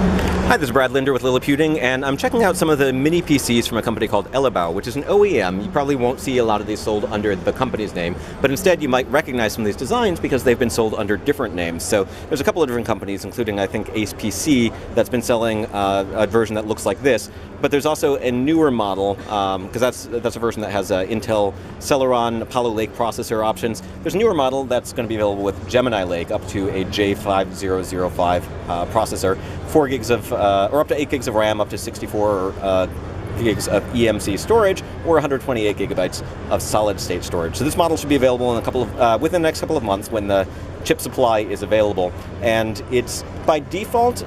Hi, this is Brad Linder with Liliputing, and I'm checking out some of the mini PCs from a company called Elebao, which is an OEM. You probably won't see a lot of these sold under the company's name, but instead you might recognize some of these designs because they've been sold under different names. So there's a couple of different companies, including I think Ace PC, that's been selling a version that looks like this. But there's also a newer model, because that's a version that has Intel Celeron Apollo Lake processor options. There's a newer model that's going to be available with Gemini Lake up to a J5005 processor, 4 gigs of, or up to 8 gigs of RAM, up to 64 gigs of EMC storage, or 128 gigabytes of solid-state storage. So this model should be available in within the next couple of months when the chip supply is available. And it's by default,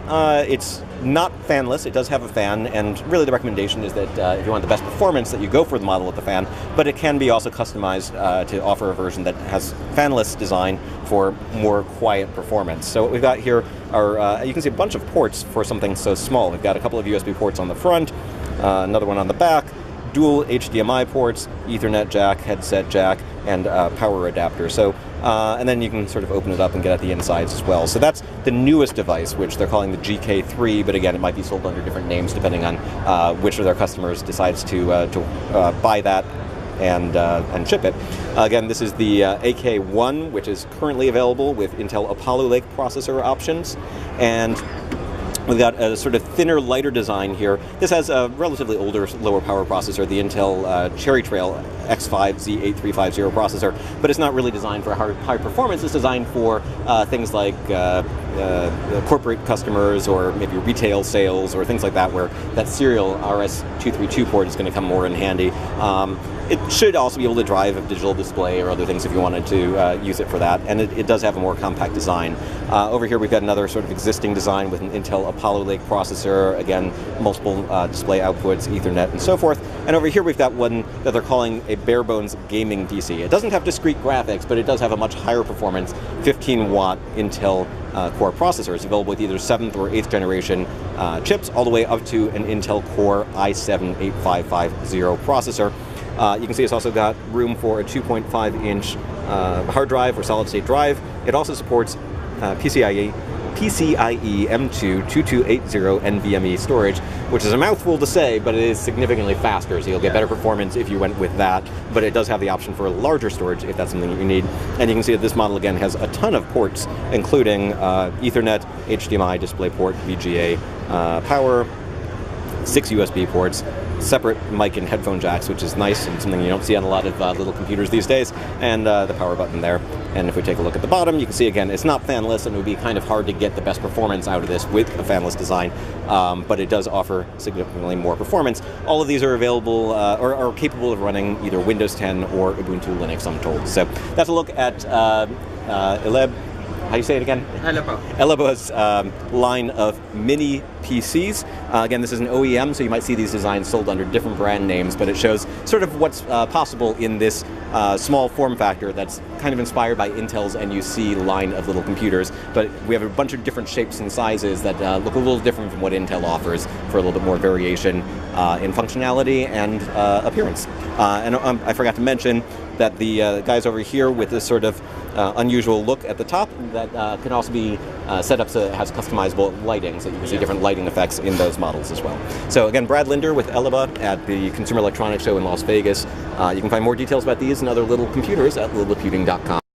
it's not fanless. It does have a fan, and really the recommendation is that if you want the best performance, that you go for the model with the fan. But it can be also customized to offer a version that has fanless design for more quiet performance. So what we've got here are you can see a bunch of ports for something so small. We've got a couple of USB ports on the front, another one on the back, dual HDMI ports, Ethernet jack, headset jack, and power adapter. So, and then you can sort of open it up and get at the insides as well. So that's the newest device, which they're calling the GK3, but again, it might be sold under different names depending on which of their customers decides to buy that and ship it. Again, this is the AK1, which is currently available with Intel Apollo Lake processor options, and we've got a sort of thinner, lighter design here. This has a relatively older, lower power processor, the Intel Cherry Trail X5Z8350 processor, but it's not really designed for high performance. It's designed for things like corporate customers or maybe retail sales or things like that, where that serial RS-232 port is going to come more in handy. It should also be able to drive a digital display or other things if you wanted to use it for that, and it does have a more compact design. Over here we've got another sort of existing design with an Intel Apollo Lake processor, again, multiple display outputs, Ethernet, and so forth. And over here we've got one that they're calling a bare-bones gaming PC. It doesn't have discrete graphics, but it does have a much higher performance 15-watt Intel Core processor. It's available with either 7th or 8th generation chips, all the way up to an Intel Core i7-8550 processor. You can see it's also got room for a 2.5-inch hard drive or solid-state drive. It also supports PCIe M2 2280 NVMe storage, which is a mouthful to say, but it is significantly faster, so you'll get better performance if you went with that, but it does have the option for larger storage if that's something that you need. And you can see that this model, again, has a ton of ports, including Ethernet, HDMI, DisplayPort, VGA, power, 6 USB ports, separate mic and headphone jacks, which is nice and something you don't see on a lot of little computers these days, and the power button there. And if we take a look at the bottom, you can see, again, it's not fanless, and it would be kind of hard to get the best performance out of this with a fanless design, but it does offer significantly more performance. All of these are available or are capable of running either Windows 10 or Ubuntu Linux, I'm told. So that's a look at how do you say it again? Elebao. Elebao's line of mini PCs. Again, this is an OEM, so you might see these designs sold under different brand names, but it shows sort of what's possible in this small form factor that's kind of inspired by Intel's NUC line of little computers. But we have a bunch of different shapes and sizes that look a little different from what Intel offers, for a little bit more variation in functionality and appearance. And I forgot to mention that the guys over here with this sort of unusual look at the top, that can also be set up so it has customizable lighting, so you can see different lighting effects in those models as well. So again, Brad Linder with Elebao at the Consumer Electronics Show in Las Vegas. You can find more details about these and other little computers at liliputing.com.